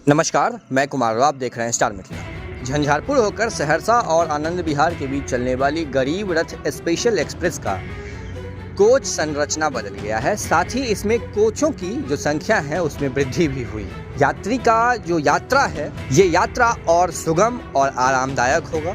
नमस्कार, मैं कुमार, आप देख रहे हैं स्टार मिथिला। झंझारपुर होकर सहरसा और आनंद विहार के बीच चलने वाली गरीब रथ स्पेशल एक्सप्रेस का कोच संरचना बदल गया है। साथ ही इसमें कोचों की जो संख्या है उसमें वृद्धि भी हुई। यात्री का जो यात्रा है ये यात्रा और सुगम और आरामदायक होगा।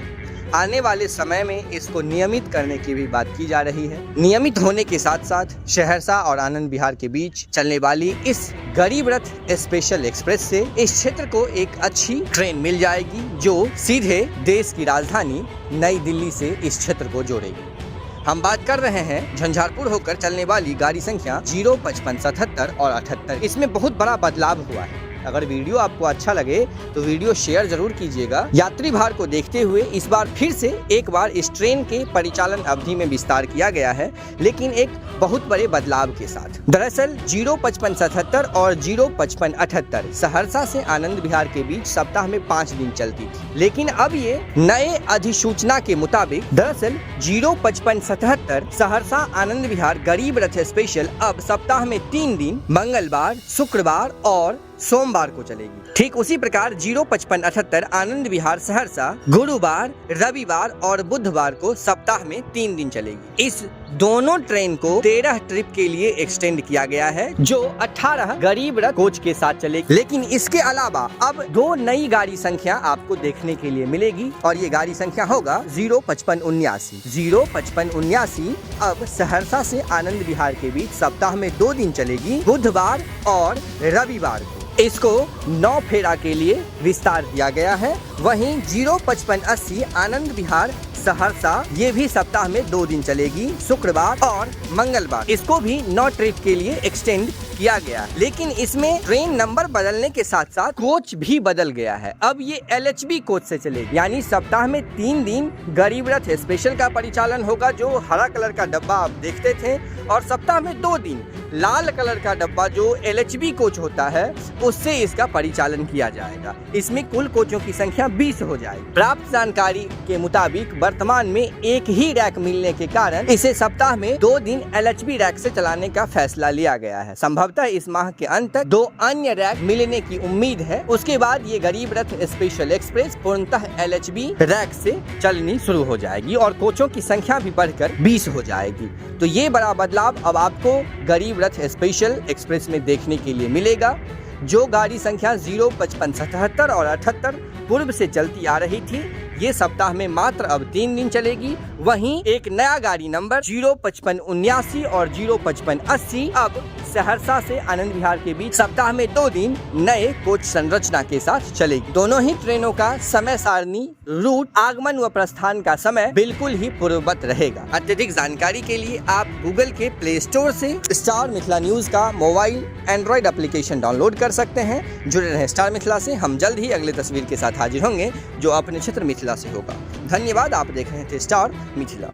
आने वाले समय में इसको नियमित करने की भी बात की जा रही है। नियमित होने के साथ साथ सहरसा और आनंद विहार के बीच चलने वाली इस गरीब रथ स्पेशल एक्सप्रेस से इस क्षेत्र को एक अच्छी ट्रेन मिल जाएगी जो सीधे देश की राजधानी नई दिल्ली से इस क्षेत्र को जोड़ेगी। हम बात कर रहे हैं झंझारपुर होकर चलने वाली गाड़ी संख्या 055, 77 और 78। इसमें बहुत बड़ा बदलाव हुआ है। अगर वीडियो आपको अच्छा लगे तो वीडियो शेयर जरूर कीजिएगा। यात्री भार को देखते हुए इस बार फिर से एक बार इस ट्रेन के परिचालन अवधि में विस्तार किया गया है, लेकिन एक बहुत बड़े बदलाव के साथ। दरअसल 055, 77 और 055, 78 सहरसा से आनंद विहार के बीच सप्ताह में 5 दिन चलती थी, लेकिन अब ये नए अधिसूचना के मुताबिक दरअसल 055, 77 सहरसा आनंद विहार गरीब रथ स्पेशल अब सप्ताह में 3 दिन मंगलवार, शुक्रवार और सोमवार को चलेगी। ठीक उसी प्रकार 055, 78 आनंद विहार सहरसा गुरुवार, रविवार और बुधवार को सप्ताह में 3 दिन चलेगी। इस दोनों ट्रेन को 13 ट्रिप के लिए एक्सटेंड किया गया है जो 18 गरीब रथ कोच के साथ चलेगी। लेकिन इसके अलावा अब 2 नई गाड़ी संख्या आपको देखने के लिए मिलेगी और ये गाड़ी संख्या होगा 055, 79। 055, 79 अब सहरसा से आनंद विहार के बीच सप्ताह में 2 दिन चलेगी, बुधवार और रविवार को। इसको 9 फेरा के लिए विस्तार दिया गया है। वहीं 055, 80 आनंद विहार सहरसा ये भी सप्ताह में 2 दिन चलेगी, शुक्रवार और मंगलवार। इसको भी 9 ट्रिप के लिए एक्सटेंड किया गया, लेकिन इसमें ट्रेन नंबर बदलने के साथ साथ कोच भी बदल गया है। अब ये LHB कोच से चलेगी, यानी सप्ताह में 3 दिन गरीब रथ स्पेशल का परिचालन होगा जो हरा कलर का डब्बा आप देखते थे, और सप्ताह में 2 दिन लाल कलर का डब्बा जो LHB कोच होता है उससे इसका परिचालन किया जाएगा। इसमें कुल कोचों की संख्या 20 हो जाएगी। प्राप्त जानकारी के मुताबिक वर्तमान में एक ही रैक मिलने के कारण इसे सप्ताह में 2 दिन LHB रैक से चलाने का फैसला लिया गया है। संभवतः इस माह के अंत तक 2 अन्य रैक मिलने की उम्मीद है। उसके बाद ये गरीब रथ स्पेशल एक्सप्रेस पूर्णतः LHB रैक से चलनी शुरू हो जाएगी और कोचों की संख्या भी बढ़कर 20 हो जाएगी। तो ये बड़ा बदलाव अब आपको गरीब रथ स्पेशल एक्सप्रेस में देखने के लिए मिलेगा। जो गाड़ी संख्या 055, 77 और 78 पूर्व से चलती आ रही थी, ये सप्ताह में मात्र अब 3 दिन चलेगी। वहीं एक नया गाड़ी नंबर 055, 79 और 055, 80 अब सहरसा से आनंद विहार के बीच सप्ताह में 2 दिन नए कोच संरचना के साथ चलेगी। दोनों ही ट्रेनों का समय सारणी, रूट, आगमन व प्रस्थान का समय बिल्कुल ही पूर्ववत रहेगा। अत्यधिक जानकारी के लिए आप गूगल के प्ले स्टोर से स्टार मिथिला न्यूज का मोबाइल एंड्रॉइड एप्लीकेशन डाउनलोड कर सकते हैं। जुड़े रहें स्टार मिथिला से। हम जल्द ही अगले तस्वीर के साथ हाजिर होंगे जो अपने क्षेत्र मिथिला से होगा। धन्यवाद। आप देख रहे थे स्टार मिथिला।